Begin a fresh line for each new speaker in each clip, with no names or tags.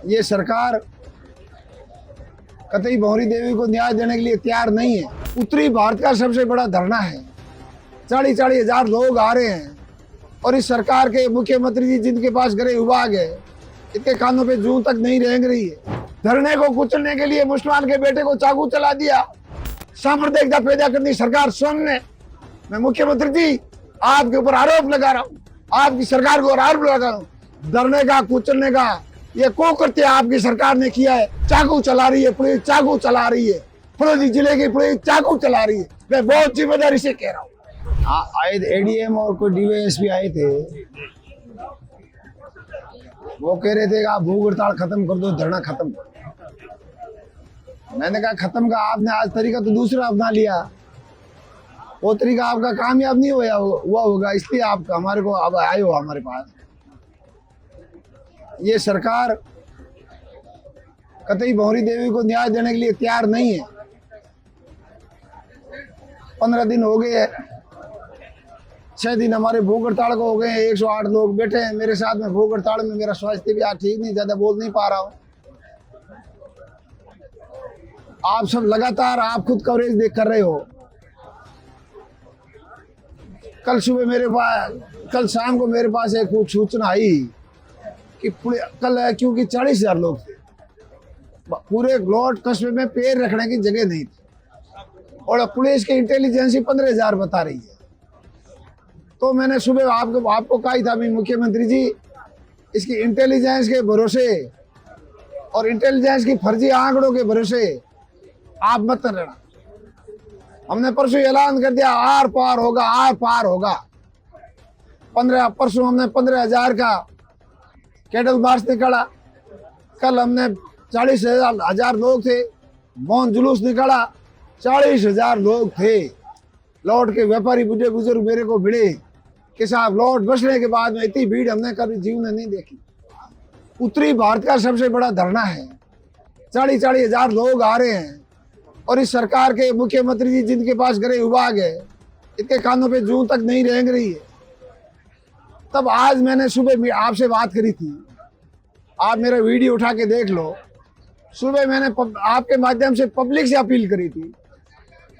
ये सरकार कतई भंवरी देवी को न्याय देने के लिए तैयार नहीं है। उत्तरी भारत का सबसे बड़ा धरना है, 40-40 हजार लोग आ रहे हैं और इस सरकार के मुख्यमंत्री जी जिनके पास गृह विभाग है, इनके कानों पे जूं तक नहीं रेंग रही है। धरने को कुचलने के लिए मुसलमान के बेटे को चाकू चला दिया, सांप्रदायिकता पैदा करनी सरकार स्वयं ने। मैं मुख्यमंत्री जी आपके ऊपर आरोप लगा रहा हूँ, आपकी सरकार को आरोप लगा रहा हूँ, धरने का कुचलने का ये कुकृत्य आपकी सरकार ने किया है। चाकू चला रही है पुलिस, चाकू चला रही है, फुलौदी जिले की पुलिस चाकू चला रही है। मैं बहुत जिम्मेदारी से कह रहा हूँ। आए एडीएम और कोई डीवाईएसपी आए थे, वो कह रहे थे कि आप भूख हड़ताल खत्म कर दो, धरना खत्म कर दो। मैंने कहा खत्म का आपने आज तरीका तो दूसरा अपना लिया, वो तरीका आपका कामयाब नहीं हुआ होगा, इसलिए आप हमारे को अब आए हो हमारे पास। ये सरकार कतई भंवरी देवी को न्याय देने के लिए तैयार नहीं है। 15 दिन हो गए हैं, 6 दिन हमारे भूख हड़ताल को हो गए हैं। 108 लोग बैठे हैं मेरे साथ में भूख हड़ताल में। मेरा स्वास्थ्य भी आज ठीक नहीं, ज्यादा बोल नहीं पा रहा हूँ। आप सब लगातार आप खुद कवरेज देख कर रहे हो। कल सुबह कल शाम को मेरे पास एक सूचना आई कि कल है, क्योंकि 40,000 लोग थे, पूरे ग्लोट कस्बे में पैर रखने की जगह नहीं थी और पुलिस की इंटेलिजेंस 15,000 बता रही है। तो मैंने सुबह आपको कहा था भी मुख्यमंत्री जी, इसकी इंटेलिजेंस के भरोसे और इंटेलिजेंस की फर्जी आंकड़ों के भरोसे आप मत रहना। हमने परसों ऐलान कर दिया आर पार होगा, आर पार होगा। परसों हमने 15,000 का कैटल मार्च निकाला। कल हमने 40,000 लोग थे, मौन जुलूस निकाला, 40,000 लोग थे। लौट के व्यापारी बुढ़े बुजुर्ग मेरे को भिड़े कि साहब लौट बसने के बाद में इतनी भीड़ हमने कभी जीवन में नहीं देखी। उत्तरी भारत का सबसे बड़ा धरना है, 40-40 हजार लोग आ रहे हैं और इस सरकार के मुख्यमंत्री जी जिनके पास गृह विभाग है, इनके कानों पे जूं तक नहीं रेंग रही है। तब आज मैंने सुबह आपसे बात करी थी, आप मेरा वीडियो उठा के देख लो। सुबह मैंने आपके माध्यम से पब्लिक से अपील करी थी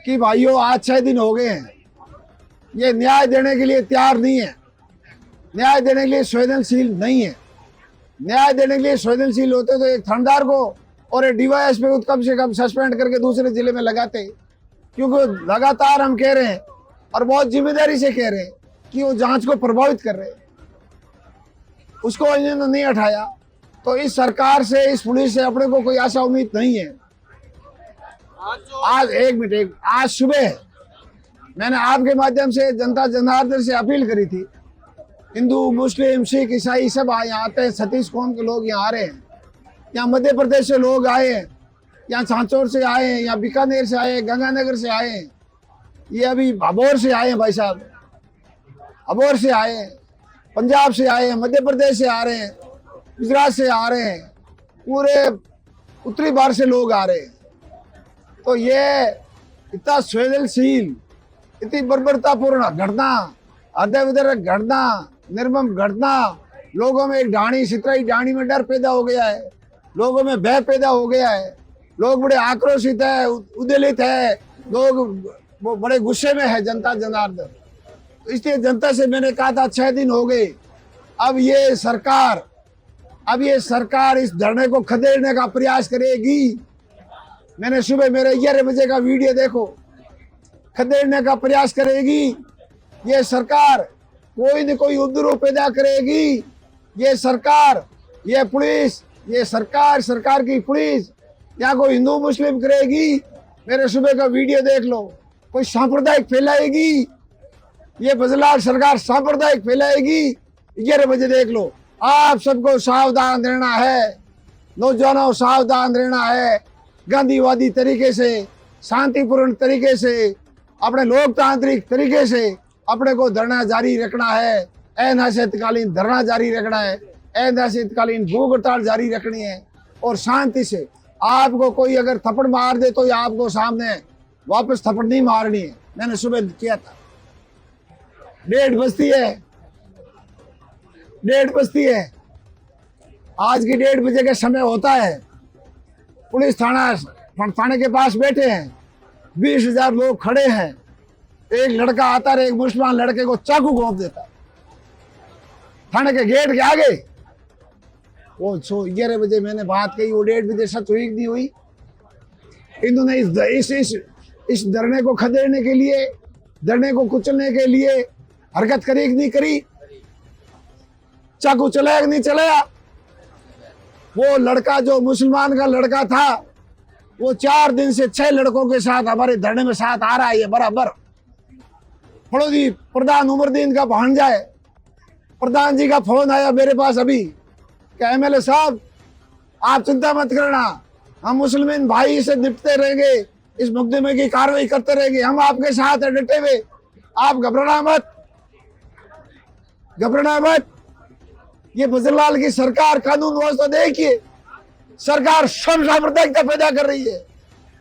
कि भाइयों आज 6 दिन हो गए हैं, ये न्याय देने के लिए तैयार नहीं है, न्याय देने के लिए संवेदनशील नहीं है। न्याय देने के लिए संवेदनशील होते तो एक थानेदार को और एक डीवाईएसपी को कम से कम सस्पेंड करके दूसरे जिले में लगाते, क्योंकि लगातार हम कह रहे हैं और बहुत जिम्मेदारी से कह रहे हैं कि वो जांच को प्रभावित कर रहे हैं, उसको इन्होंने नहीं हटाया। तो इस सरकार से, इस पुलिस से अपने को कोई आशा उम्मीद नहीं है। आज सुबह मैंने आपके माध्यम से जनता जनार्दन से अपील करी थी, हिंदू मुस्लिम सिख ईसाई सब यहाँ आते हैं, 36 कौम के लोग यहाँ आ रहे हैं। यहाँ मध्य प्रदेश से लोग आए हैं, यहाँ सांचौर से आए हैं, यहाँ बीकानेर से आए हैं, गंगानगर से आए हैं, ये अभी अबोर से आए हैं भाई साहब, अबोर से आए हैं, पंजाब से आए हैं, मध्य प्रदेश से आ रहे हैं, गुजरात से आ रहे हैं, पूरे उत्तरी भारत से लोग आ रहे हैं। तो ये इतना संवेदनशील, इतनी बर्बरतापूर्ण घटना, हृदय विदारक घटना, निर्मम घटना, लोगों में एक ढाणी सितराई ढाणी में डर पैदा हो गया है, लोगों में भय पैदा हो गया है, लोग बड़े आक्रोशित है, उद्वेलित है, लोग वो बड़े गुस्से में है जनता जनार्दन। तो इसलिए जनता से मैंने कहा था 6 दिन हो गए, अब ये सरकार इस धरने को खदेड़ने का प्रयास करेगी। मैंने सुबह मेरे 11 बजे का वीडियो देखो, खदेड़ने का प्रयास करेगी ये सरकार, कोई न कोई उपद्रव पैदा करेगी ये सरकार, ये पुलिस, ये सरकार की पुलिस, या कोई हिंदू मुस्लिम करेगी। मेरे सुबह का वीडियो देख लो, कोई सांप्रदायिक फैलाएगी, ये बदलाव सरकार सांप्रदायिक फैलाएगी। 11 बजे देख लो। आप सबको सावधान रहना है, नौजवानों सावधान रहना है। गांधीवादी तरीके से, शांतिपूर्ण तरीके से, अपने लोकतांत्रिक तरीके से अपने को धरना जारी रखना है, अनिश्चितकालीन धरना जारी रखना है, अनिश्चितकालीन भूख हड़ताल जारी रखनी है और शांति से। आपको कोई अगर थप्पड़ मार दे तो आपको सामने वापस थप्पड़ नहीं मारनी है। मैंने सुबह किया था। 1:30 बजती है, आज की 1:30 के समय होता है, पुलिस थाने के पास बैठे हैं, 20,000 लोग खड़े हैं, एक लड़का आता है, एक मुसलमान लड़के को चाकू घोंप देता है थाने के गेट के आगे। वो 11 बजे मैंने बात कही, वो 1:30 बजे सच हुई नहीं हुई। इन्होंने इस धरने को खदेड़ने के लिए, धरने को कुचलने के लिए हरकत करी कि नहीं करी? चाकू चलाया कि नहीं चलाया? वो लड़का जो मुसलमान का लड़का था, वो 4 दिन से 6 लड़कों के साथ हमारे धरने में साथ आ रहा है। ये बराबर फड़ोदी प्रधान उमरदीन का भांजा है। प्रधान जी का फोन आया मेरे पास अभी कि MLA साहब आप चिंता मत करना, हम मुसलमान भाई से निपटते रहेंगे, इस मुकदमे की कार्रवाई करते रहेंगे, हम आपके साथ है डटे हुए, आप घबराना मत, घबराना मत। ये बजरलाल की सरकार कानून व्यवस्था देखिए, सरकार साम्प्रदायिकता पैदा कर रही है।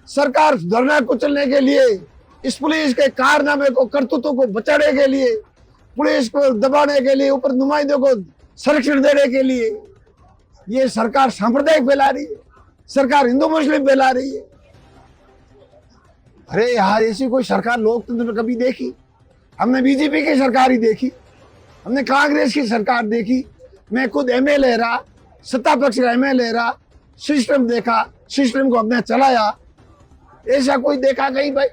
सरकार धरना कुचलने के लिए, इस पुलिस के कारनामे को, करतूतों को बचाने के लिए, पुलिस को दबाने के लिए, ऊपर नुमाइंदों को संरक्षण देने के लिए ये सरकार सांप्रदायिक फैला रही है, सरकार हिंदू मुस्लिम फैला रही है। अरे यार, ऐसी कोई सरकार लोकतंत्र में कभी देखी? हमने बीजेपी की सरकार ही देखी, हमने कांग्रेस की सरकार देखी। मैं खुद MLA रहा, सत्ता पक्ष का MLA रहा, सिस्टम देखा, सिस्टम को हमने चलाया। ऐसा कोई देखा कहीं भाई?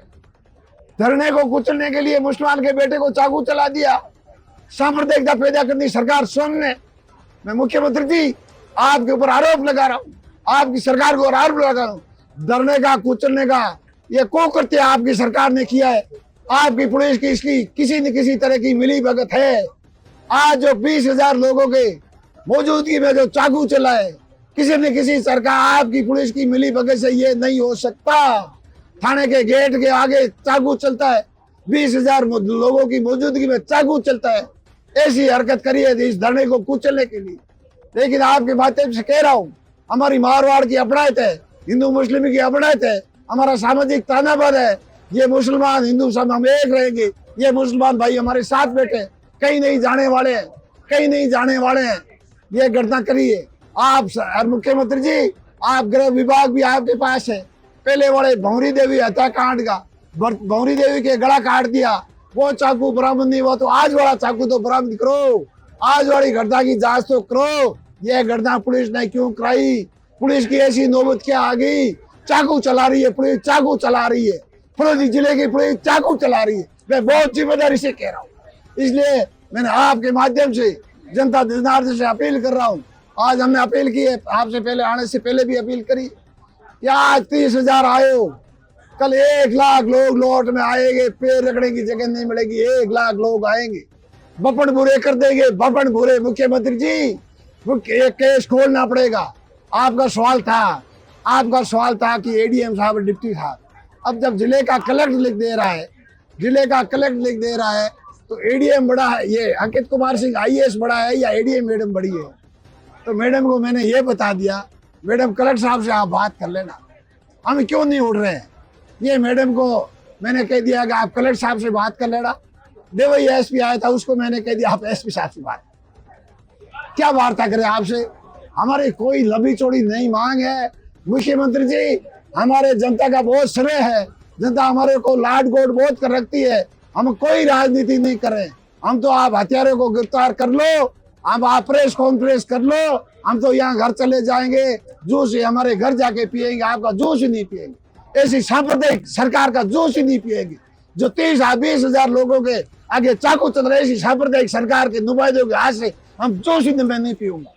धरने को कुचलने के लिए मुसलमान के बेटे को चाकू चला दिया, सांप्रदायिकता पैदा करनी सरकार स्वयं ने। मैं मुख्यमंत्री जी आपके ऊपर आरोप लगा रहा हूँ, आपकी सरकार को आरोप लगा रहा हूँ, धरने का कुचलने का ये कुकृत्य आपकी सरकार ने किया है। आपकी पुलिस की इसकी किसी न किसी तरह की मिली भगत है। आज जो 20,000 लोगों के मौजूदगी में जो चाकू चला है, किसी न किसी सरकार आपकी पुलिस की मिली भगत से ये नहीं हो सकता। थाने के गेट के आगे चाकू चलता है, 20,000 लोगों की मौजूदगी में चाकू चलता है। ऐसी हरकत करी है इस धरने को कुचलने के लिए। लेकिन आपके माध्यम से कह रहा हूँ, हमारी मारवाड़ की अपनायत है, हिंदू मुस्लिम की अपनायत है, हमारा सामाजिक तानाबाद है। ये मुसलमान हिंदू सब हम एक रहेंगे, ये मुसलमान भाई हमारे साथ बैठे, कहीं नहीं जाने वाले हैं, कहीं नहीं जाने वाले हैं। ये घटना करिए आप मुख्यमंत्री जी, आप गृह विभाग भी आपके पास है। पहले वाले भंवरी देवी हत्याकांड का, भंवरी देवी के गला काट दिया, वो चाकू बरामद नहीं हुआ, तो आज वाला चाकू तो बरामद करो, आज वाली घटना की जांच तो करो। यह घटना पुलिस ने क्यों कराई? पुलिस की ऐसी नौबत क्या आ गई? चाकू चला रही है पुलिस, चाकू चला रही है, फलौदी जिले की पुलिस चाकू चला रही है। मैं बहुत जिम्मेदारी से कह रहा हूँ, इसलिए मैंने आपके माध्यम से जनता जनार्दन से अपील कर रहा हूँ। आज हमने अपील की है, आपसे पहले आने से पहले भी अपील करी कि आज 30,000 आए हो, कल 1 लाख लोग लौट में आएंगे, पैर रखने की जगह नहीं मिलेगी, 1 लाख लोग आएंगे, बपन बुरे कर देंगे, बपन बुरे। मुख्यमंत्री जी एक केस खोलना पड़ेगा। आपका सवाल था कि ADM साहब डिप्टी साहब, अब जब जिले का कलेक्टर लिख दे रहा है, जिले का कलेक्टर लिख दे रहा है, तो ADM बड़ा है, ये अंकित कुमार सिंह IAS बड़ा है या ADM मैडम बड़ी है? तो मैडम को मैंने ये बता दिया, मैडम कलेक्टर साहब से आप बात कर लेना, हम क्यों नहीं उड़ रहे हैं। ये मैडम को मैंने कह दिया कि आप कलेक्टर साहब से बात कर लेना। देवई SP आया था, उसको मैंने कह दिया आप SP साहब से बात, क्या वार्ता करें आपसे, हमारी कोई लंबी चौड़ी नहीं मांग है। मुख्यमंत्री जी, हमारे जनता का बहुत श्रेय है, जनता हमारे को लाड गोड बहुत कर रखती है, हम कोई राजनीति नहीं कर रहे। हम तो आप हथियारों को गिरफ्तार कर लो, आप प्रेस कॉन्फ्रेंस कर लो, हम तो यहाँ घर चले जाएंगे, जूस ही हमारे घर जाके पिएंगे, आपका जूस ही नहीं पिएंगे। ऐसी सांप्रदायिक सरकार का जूस ही नहीं पिएंगे जो 30,000-20,000 लोगों के आगे चाकू चल रहे। ऐसी सांप्रदायिक सरकार के नुमाइंदों के हाथ से हम जूस ही मैं नहीं पीऊंगा।